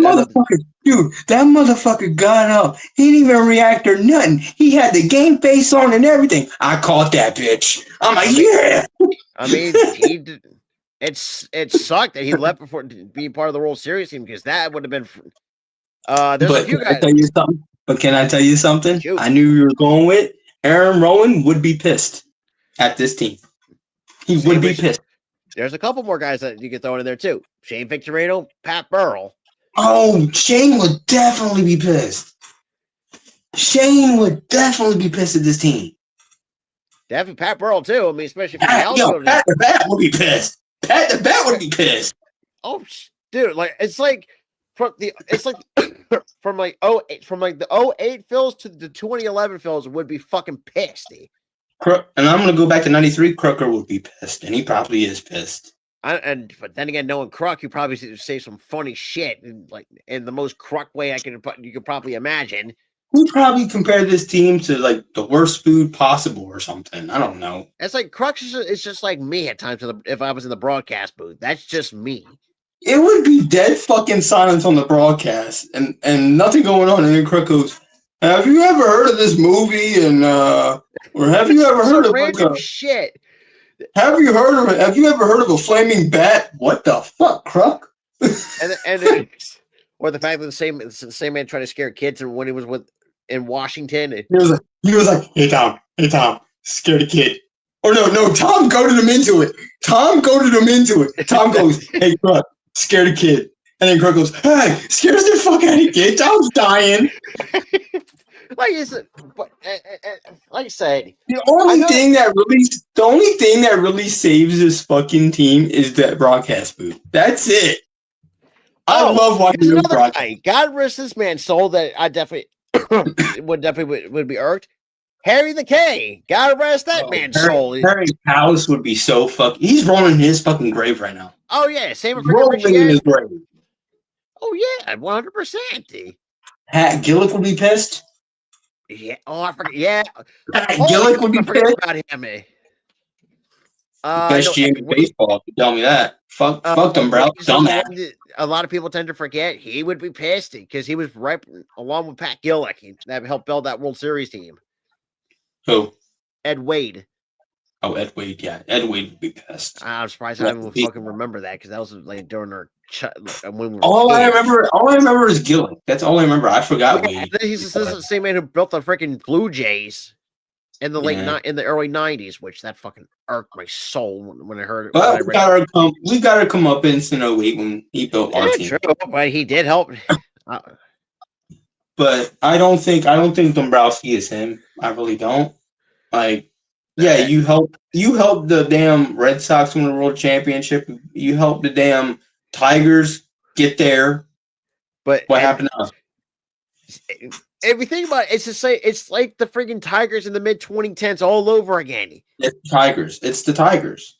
motherfucker got up. He didn't even react or nothing. He had the game face on and everything. I caught that bitch. I'm like, yeah. I mean, it sucked that he left before being part of the World Series team because that would have been. There's a few guys. Can I tell you something? Shoot. I knew you were going with Aaron Rowan would be pissed at this team. He would be pissed. There's a couple more guys that you can throw in there too. Shane Victorino, Pat Burrell. Oh, Shane would definitely be pissed. Shane would definitely be pissed at this team. Definitely Pat Burrell too. I mean, especially if Pat the Bat would be pissed. Pat the Bat would be pissed. Oh, dude, it's like from the 08 Phils to the 2011 Phils would be fucking pissed. And I'm gonna go back to '93. Crooker would be pissed, and he probably is pissed. But then again, knowing Kruk, you probably say some funny shit, in the most Kruk way you could probably imagine. We probably compare this team to like the worst food possible or something. I don't know. It's like Kruk is just like me at times. If I was in the broadcast booth, that's just me. It would be dead fucking silence on the broadcast, and nothing going on, and then Kruk goes, "Have you ever heard of this movie?" And or have you ever heard of random shit? Have you ever heard of a flaming bat? What the fuck, Kruk? Or the fact that the same man tried to scare kids when he was in Washington. He was like, hey Tom, scare the kid. Or no, Tom goaded him into it. Tom goes, hey Kruk, scare the kid. And then Kruk goes, hey, scares the fuck out of the kid. Tom's dying. Like I said, the only thing that really saves this fucking team is that broadcast booth. That's it. I love watching this broadcast. God rest this man's soul. That I definitely would be irked. Harry the K. God rest that man's soul. Harry's house would be so fucking. He's rolling in his fucking grave right now. Oh yeah, same with rolling in his grave. Oh yeah, 100%. Pat Gillick would be pissed. Yeah. Oh, I forget. Yeah. Gillick would be pissed about him. Best GM in baseball. If you tell me that. Fuck them, bro. A lot of people tend to forget he would be pissed because he was right along with Pat Gillick that helped build that World Series team. Who? Ed Wade. Oh, Ed Wade. Yeah, Ed Wade would be pissed. I'm surprised I didn't fucking remember that because that was like during our when we were. All I remember is Gillick. That's all I remember. I forgot Wade. He's the same man who built the freaking Blue Jays in the in the early '90s, which that fucking irked my soul when I heard it. But we got to come up in 08 when he built our team. True, but he did help. But I don't think Dombrowski is him. I really don't. Like, yeah, you helped the damn Red Sox win the World Championship. You helped the damn Tigers get there. But what happened to us? If you think about it, it's just it's like the freaking Tigers in the mid 2010s all over again. It's the Tigers. It's the Tigers.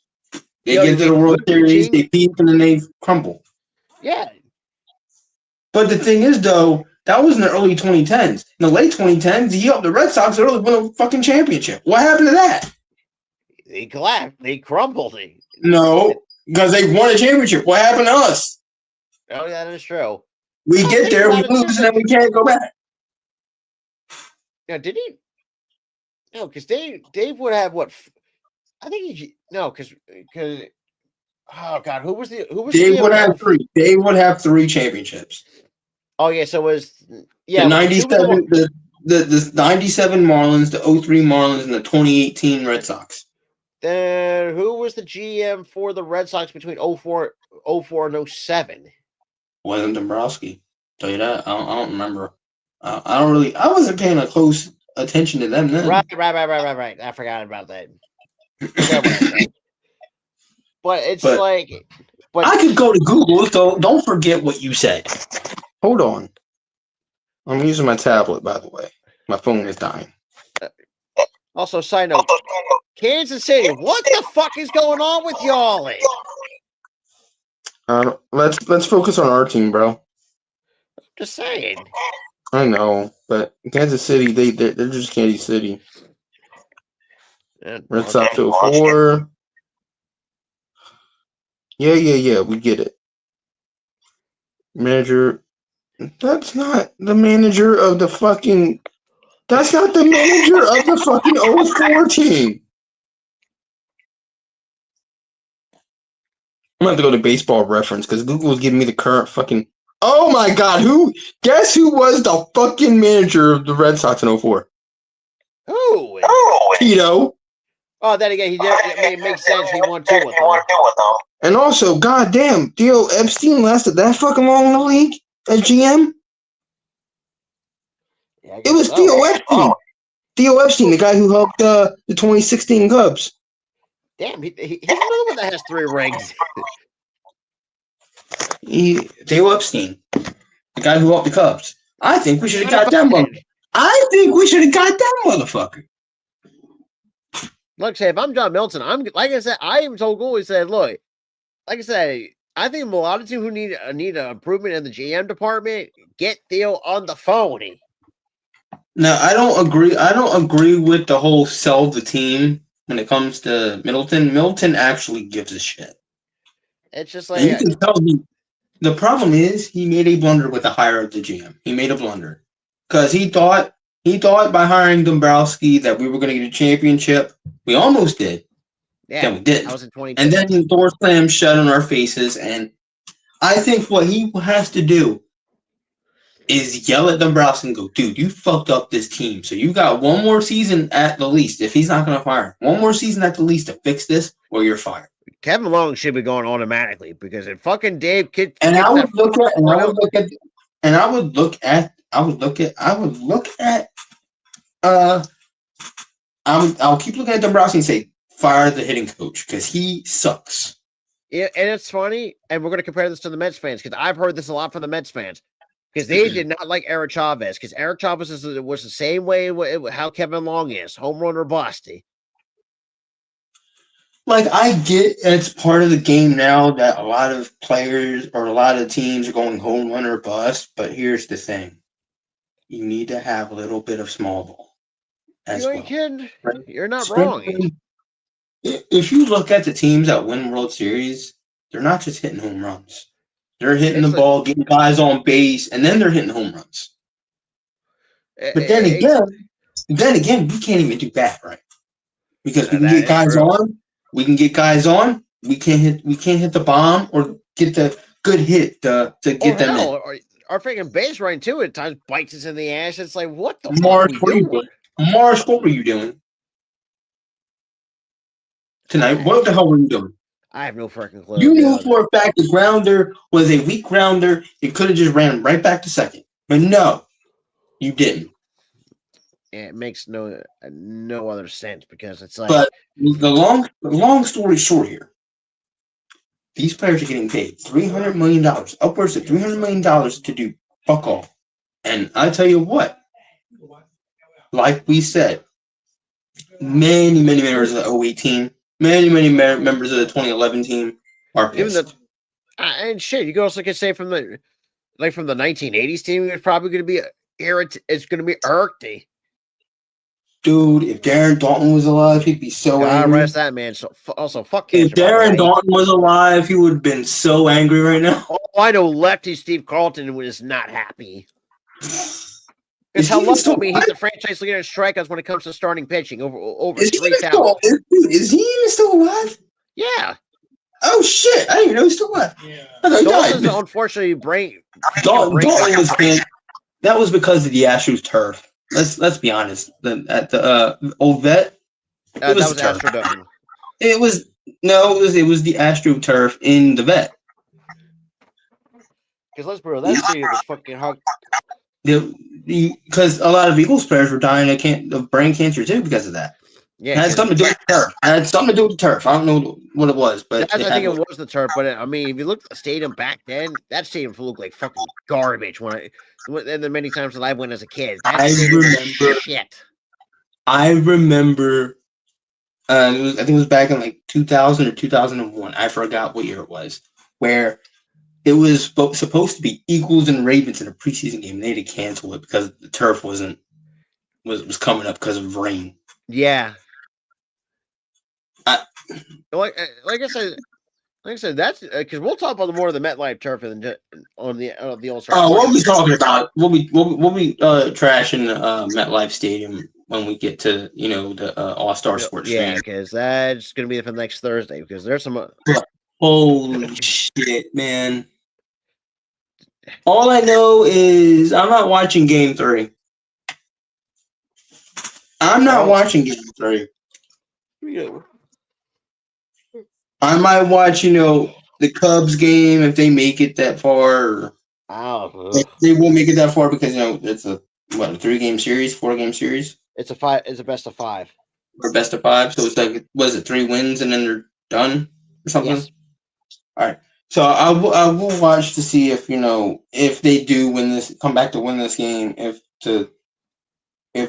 They get to the World Series, they beat them, and they crumble. Yeah. But the thing is, though, that was in the early 2010s. In the late 2010s, he helped the Red Sox early win a fucking championship. What happened to that? They collapsed. They crumbled. No, because they won a championship. What happened to us? Oh, yeah, that is true. We get there, we lose, and then we can't go back. Now, did he? No, because Dave would have what? I think he because oh god, who was Dave would have three. Dave would have 3 championships. Oh yeah, so it was the 97 the 97 Marlins, the 03 Marlins, and the 2018 Red Sox. Then who was the GM for the Red Sox between 04 and 07? Wasn't Dombrowski. Tell you that. I don't remember. I wasn't paying a close attention to them then. Right. I forgot about that. But I could go to Google, so don't forget what you said. Hold on. I'm using my tablet, by the way. My phone is dying. Also, side note, Kansas City, what the fuck is going on with y'all? Let's focus on our team, bro. Just saying. I know, but Kansas City, they're just Kansas City. Red Sox 04. Yeah, we get it. Manager, that's not the manager of the fucking 04 team. I'm gonna have to go to Baseball Reference because Google is giving me the current fucking. Oh my god, guess who was the fucking manager of the Red Sox in 04? Who? Tito. Oh, then again, he did. It makes sense. He won 2 with them. And also, goddamn, Theo Epstein lasted that fucking long in the league as GM. Yeah, it was Theo Epstein. Theo Epstein, the guy who helped the 2016 Cubs. Damn, he's another one that has 3 rings. Theo Epstein, the guy who helped the Cubs. I think we should have got that motherfucker. I think we should have got that motherfucker. Look, say if I'm John Milton, I'm like I said, I even told Gould, he said, look, like I said, I think a lot of teams who need an improvement in the GM department, get Theo on the phone. No, I don't agree. I don't agree with the whole sell the team when it comes to Middleton. Middleton actually gives a shit. It's just like and you can tell the problem is he made a blunder with the hire of the GM. He made a blunder because he thought by hiring Dombrowski that we were going to get a championship. We almost did. Yeah, then we didn't. That was in 2010. And then the door slammed shut on our faces. And I think what he has to do is yell at Dombrowski and go, dude, you fucked up this team. So you got one more season at the least. If he's not going to fire, one more season at the least to fix this, or you're fired. Kevin Long should be going automatically because if fucking Dave Kidd. I would look at. I'll keep looking at Dombrowski and say, fire the hitting coach because he sucks. Yeah, and it's funny, and we're going to compare this to the Mets fans because I've heard this a lot from the Mets fans because they did not like Eric Chavez because Eric Chavez was the same way how Kevin Long is, home run or bust. Like, I get it's part of the game now that a lot of players or a lot of teams are going home run or bust, but here's the thing. You need to have a little bit of small ball as well. Kid, you're not wrong. If you look at the teams that win World Series, they're not just hitting home runs. They're hitting the ball, getting guys on base, and then they're hitting home runs. But then again, we can't even do that, right? Because we can get guys on. We can get guys on. We can't hit the bomb or get the good hit to get them in. Our freaking base running too at times bites us in the ass. It's like, what the Marsh, fuck are we doing? Marsh, what were you doing tonight? What the hell were you doing? I have no freaking clue. You knew for a fact the grounder was a weak grounder. It could have just ran right back to second, but no, you didn't. It makes no other sense because it's like. But the long story short here, these players are getting paid $300 million, upwards of $300 million to do fuck all. And I tell you what, like we said, many members of the 08 team, many members of the 2011 team are pissed. Even and shit, you can also say from the 1980s team, it's probably going to be it's going to be irked. Dude, if Darren Dalton was alive, he'd be so angry. God rest that man. So also, fuck cancer. If Darren Dalton was alive, he would have been so angry right now. Oh, I know lefty Steve Carlton was not happy. Because how long told me he's the franchise leader in strikeouts when it comes to starting pitching over 3,000. Is he even still alive? Yeah. Oh shit! I didn't even know he's still alive. Yeah. Dalton's unfortunately Dalton was banned. That was because of the Astros turf. Let's be honest. At the old vet, that was Astrodome. It was the Astro turf in the vet. Because let's be real, that stadium was fucking hard. Because a lot of Eagles players were dying of brain cancer too because of that. Yeah, it had something to do with the turf. I don't know what it was, but I think it was the turf. But I mean, if you look at the stadium back then, that stadium looked like fucking garbage. And the many times that I went as a kid, I remember. I think it was back in like 2000 or 2001. I forgot what year it was. Where it was supposed to be Eagles and Ravens in a preseason game. They had to cancel it because the turf was coming up because of rain. Yeah. Like I said, that's because we'll talk about more of the MetLife turf than on the All-Star. Oh, we'll be talking about we'll be trashing MetLife Stadium when we get to the All-Star Sports. Yeah, because that's gonna be for next Thursday. Because there's some. Holy shit, man! All I know is I'm not watching Game 3. I'm not watching Game 3. Yeah. I might watch, the Cubs game if they make it that far. They won't make it that far because it's a 3-game series, 4-game series. It's a best of 5. Or best of 5. So it's like, was it 3 wins and then they're done or something? Yes. All right. So I will watch to see if if they do come back to win this game, if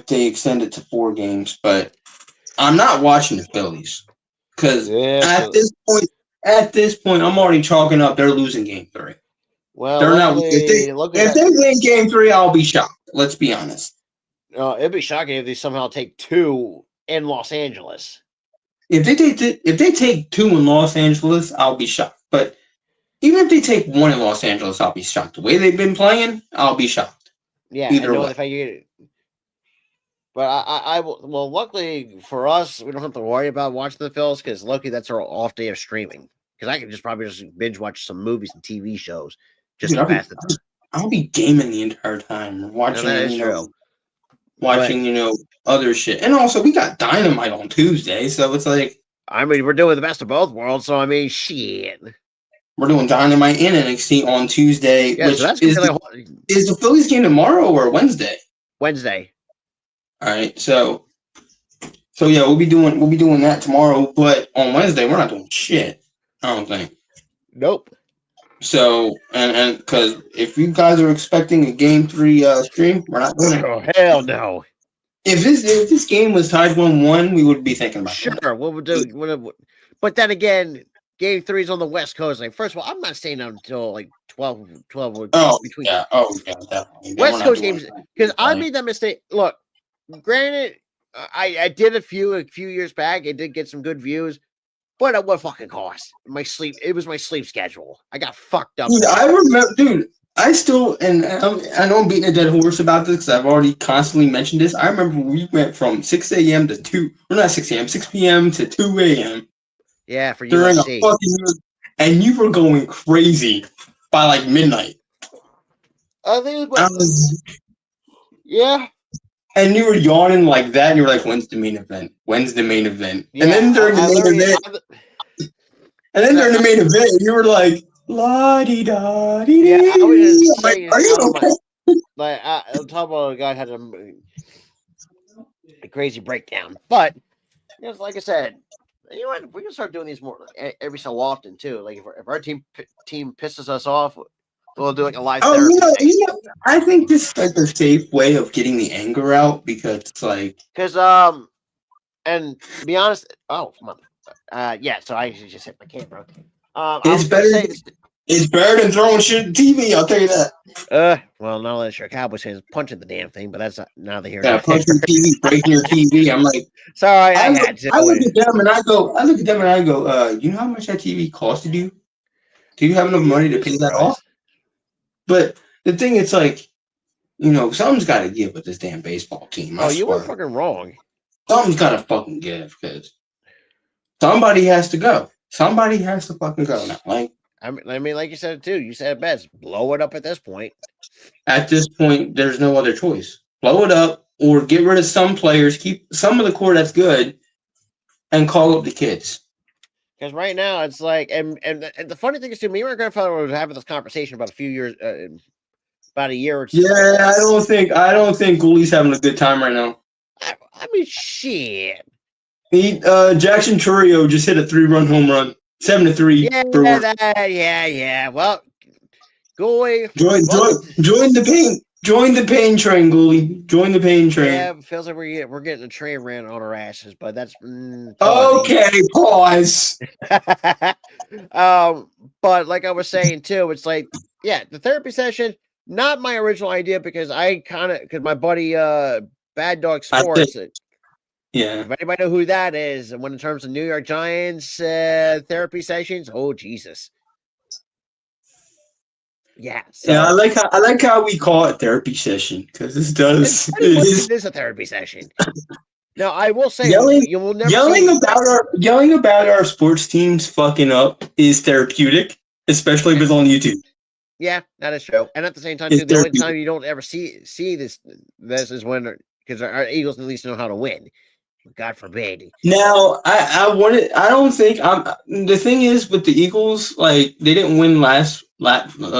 they extend it to 4 games. But I'm not watching the Phillies. Because at this point, I'm already chalking up they're losing Game 3. Well, they're not. If they win Game 3, I'll be shocked. Let's be honest. It'd be shocking if they somehow take 2 in Los Angeles. If they take 2 in Los Angeles, I'll be shocked. But even if they take 1 in Los Angeles, I'll be shocked. The way they've been playing, I'll be shocked. Yeah, I know if I get it. But I will. Luckily for us, we don't have to worry about watching the Phillies because luckily that's our off day of streaming. Because I can probably just binge watch some movies and TV shows just to pass the time. I'll be gaming the entire time, watching other shit. And also, we got Dynamite on Tuesday, so it's like I mean, we're doing the best of both worlds. So I mean, shit. We're doing Dynamite and NXT on Tuesday. Yeah, which so that's is the Phillies game tomorrow or Wednesday? Wednesday. All right, so yeah, we'll be doing that tomorrow, but on Wednesday we're not doing shit. I don't think. Nope. So and because if you guys are expecting a Game 3 stream, we're not doing it. Oh hell no! If this game was tied 1-1, we would be thinking about it. Sure, what would do? But then again, Game 3 is on the West Coast. Like, first of all, I'm not staying out until like 12 between. Yeah. Definitely. West Coast games because I made that mistake. Look. Granted, I did a few years back. It did get some good views, but at what fucking cost? It was my sleep schedule. I got fucked up. Dude, I remember, I still, and I know I'm beating a dead horse about this because I've already constantly mentioned this. I remember we went from 6 a.m. to 2, or not 6 a.m., 6 p.m. to 2 a.m. Yeah, for during UFC. And you were going crazy by like midnight. I think it was. Yeah. And you were yawning like that, and you were like, "When's the main event? When's the main event?" Yeah, and then during the main event, you were like, "La di da di." Yeah, I was just saying, are you okay? Like, on top of a guy had a crazy breakdown, but like I said, You know what? We can start doing these more every so often too. Like if our team pisses us off, we'll do like a live therapy. I think this is like the safe way of getting the anger out because it's like and to be honest, yeah. So I just hit my camera. It's better than throwing shit at TV. I'll tell you that. Well, not unless you're a Cowboys fan, punching the damn thing, but that's neither here nor there. Punching the TV, breaking your TV. I'm like, sorry, I look at them and I go, you know how much that TV costed you? Do you have enough money to pay that off? But the thing, it's like, something's got to give with this damn baseball team. You were fucking wrong. Something's got to fucking give because somebody has to go. Somebody has to fucking go now. Like, I mean, like you said too. You said it best. Blow it up at this point. At this point, there's no other choice. Blow it up or get rid of some players. Keep some of the core that's good, and call up the kids. Because right now it's like, and the funny thing is too, me and my grandfather were having this conversation about a year or two. Yeah, I don't think Gooley's having a good time right now. I mean, shit. Jackson Churio just hit a 3-run home run, 7-3. Yeah. Well, Gooley, join the pain. Join the pain train, Gooley. Join the pain train. Yeah, it feels like we're getting a train ran on our asses, but that's okay. Pause. But like I was saying too, it's like, yeah, the therapy session, not my original idea because my buddy Bad Dog Sports. Yeah. If anybody know who that is, and when in terms of New York Giants therapy sessions, oh Jesus. Yeah. So, yeah, I like how we call it therapy session because it is a therapy session. Now I will say you will never yelling about our sports teams fucking up is therapeutic, especially if it's on YouTube. Yeah, that is true. And at the same time, too, the only time you don't ever see this is when because our Eagles at least know how to win. God forbid. Now, the thing is with the Eagles, like they didn't win last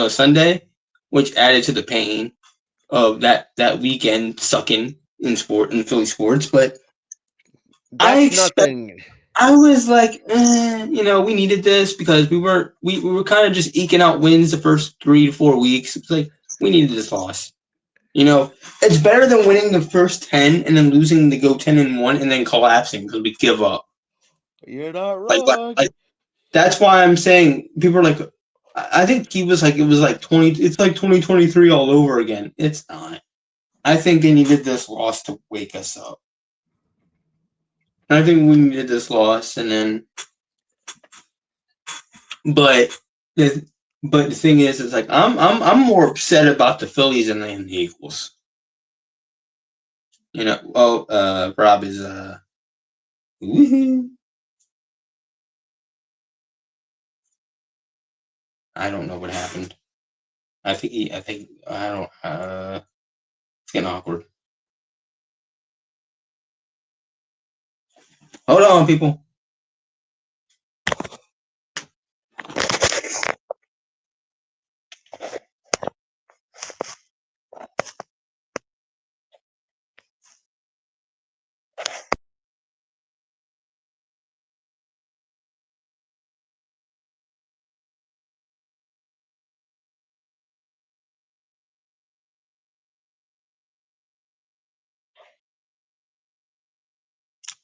Sunday, which added to the pain of that weekend sucking in Philly sports. But I was like, we needed this because we were kind of just eking out wins the first 3 to 4 weeks. It's like we needed this loss. It's better than winning the first 10 and then losing to go 10-1 and then collapsing because we give up. You're not wrong. That's why I'm saying people are like, I think it was like 20. It's like 2023 all over again. It's not. I think they needed this loss to wake us up. I think we needed this loss, and then, but the thing is, it's like I'm more upset about the Phillies than the Eagles. Rob is woo-hoo. I don't know what happened. It's getting awkward. Hold on, people.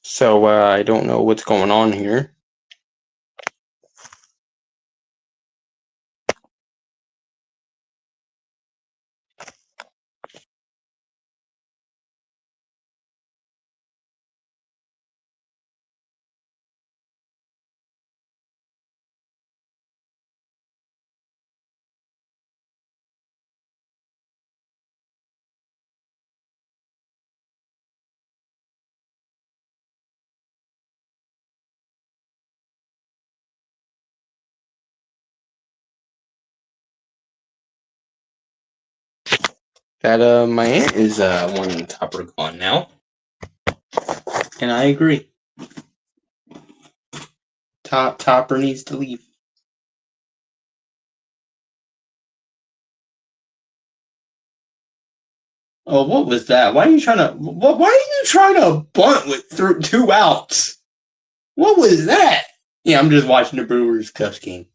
So I don't know what's going on here. That my aunt is wanting Topper gone now, and I agree. Topper needs to leave. Oh, what was that? Why are you trying to bunt with 2 outs? What was that? Yeah, I'm just watching the Brewers Cubs game.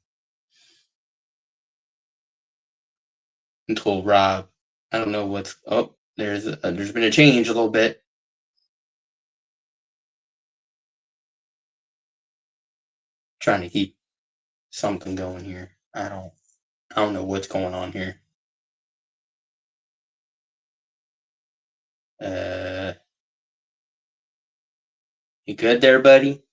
Until Rob, I don't know what's. Oh, there's been a change a little bit. Trying to keep something going here. I don't know what's going on here. You good there, buddy?